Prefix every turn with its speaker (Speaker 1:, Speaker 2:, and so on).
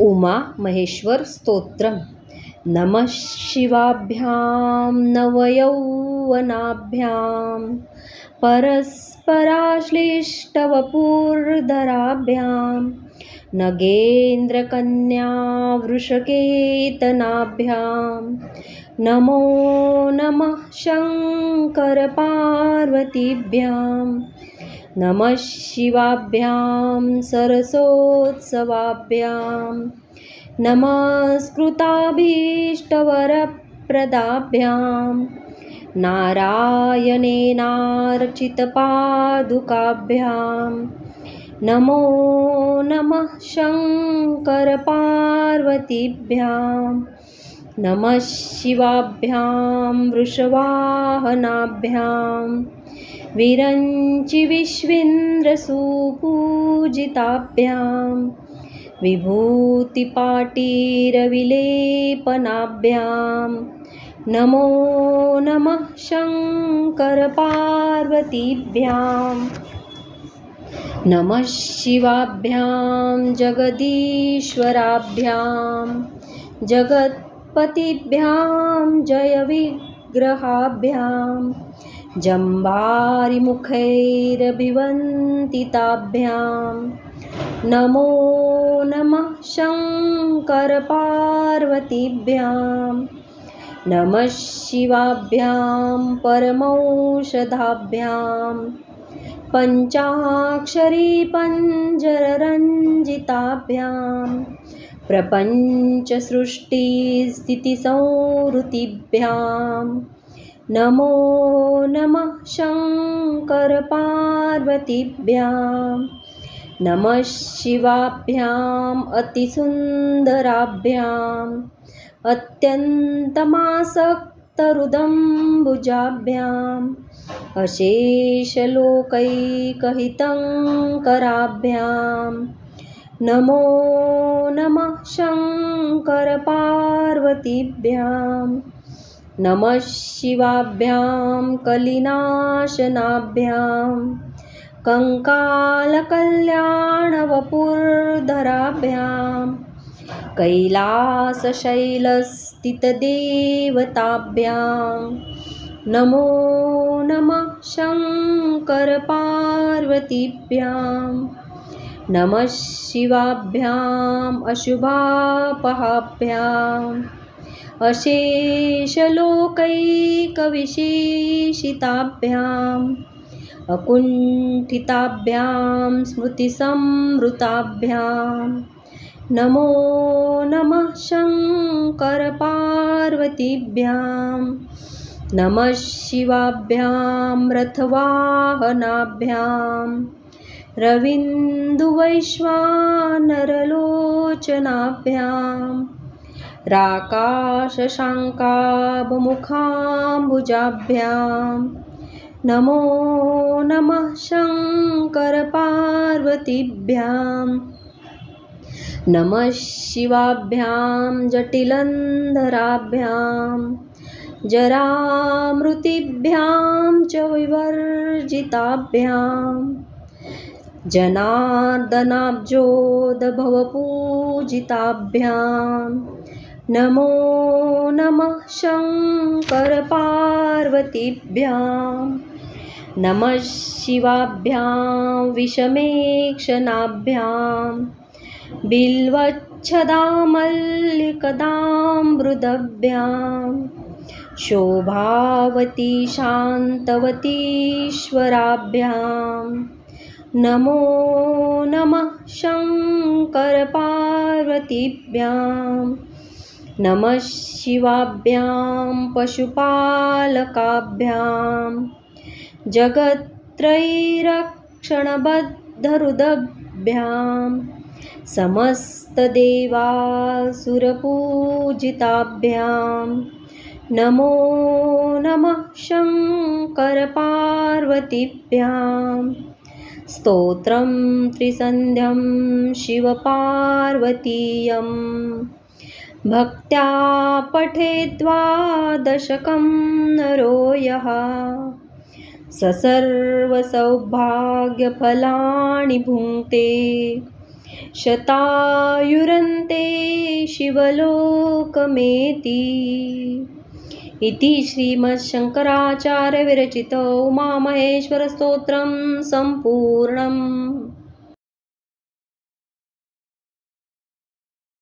Speaker 1: उमा महेश्वर स्तोत्रम्। नमः शिवाभ्यां नवयौवनाभ्यां परस्पराश्लिष्टवपुर्धराभ्यां नगेन्द्रकन्या वृषकेतनाभ्यां नमो नमः शङ्करपार्वतीभ्यां नमः शिवाभ्यां सरसोत्सवाभ्यां नमस्कृताभीष्टवरप्रदाभ्यां नारायणेनार्चितपादुकाभ्यां नमो नमः शङ्करपार्वतीभ्यां नमः शिवाभ्यां वृषवाहनाभ्यां विरञ्चिविश्वेन्द्रसुपूजिताभ्यां विभूतिपाटीरविलेपनाभ्यां नमो नमः शङ्करपार्वतीभ्यां नमः शिवाभ्यां जगदीश्वराभ्यां जगत्पतिभ्यां जयविग्रहाभ्यां जम्भारिमुखैरभिवन्दिताभ्यां नमो नमः शङ्करपार्वतीभ्यां नमः शिवाभ्यां परमौषधाभ्यां पञ्चाक्षरी पञ्जररञ्जिताभ्यां प्रपञ्चसृष्टिस्थितिसंहृतिभ्यां नमो नमः शङ्करपार्वतीभ्यां नमः शिवाभ्याम् अतिसुन्दराभ्याम् अत्यन्तमासक्तरुदम्बुजाभ्याम् अशेषलोकैकहितङ्कराभ्यां नमो नमः शङ्करपार्वतीभ्यां नमः शिवाभ्यां कलिनाशनाभ्यां कङ्कालकल्याणवपुर्धराभ्यां कैलासशैलस्थितदेवताभ्यां नमो नमः शङ्करपार्वतीभ्यां नमः शिवाभ्याम् अशुभापहाभ्याम् अशेषलोकैकविशेषिताभ्याम् अकुण्ठिताभ्यां स्मृतिसंवृताभ्यां नमो नमः शङ्करपार्वतीभ्यां नमः शिवाभ्यां रथवाहनाभ्यां रवीन्दुवैश्वानरलोचनाभ्यां राकाशशाङ्काभमुखाम्बुजाभ्यां नमो नमः शङ्करपार्वतीभ्यां नमः शिवाभ्यां जटिलन्धराभ्यां जरामृतिभ्यां च विवर्जिताभ्यां जनार्दनाब्जोदभवपूजिताभ्यां नमो नमः शङ्करपार्वतीभ्यां नमः शिवाभ्यां विषमेक्षणाभ्यां बिल्वच्छदामल्लिकदामृदभ्यां शोभावती शान्तवतीश्वराभ्यां नमो नमः शङ्करपार्वतीभ्यां नमः शिवाभ्यां पशुपालकाभ्यां जगत्त्रयीरक्षणबद्धहृदभ्यां समस्तदेवासुरपूजिताभ्यां नमो नमः शङ्करपार्वतीभ्यां स्तोत्रं त्रिसन्ध्यं शिवपार्वतीयं भक्त्या पठेद्वादशकं नरो यः स सर्वसौभाग्यफलानि भुङ्क्ते शतायुरन्ते शिवलोकमेति। इति श्रीमच्छङ्कराचार्यविरचितौ उमामहेश्वरस्तोत्रं सम्पूर्णम्।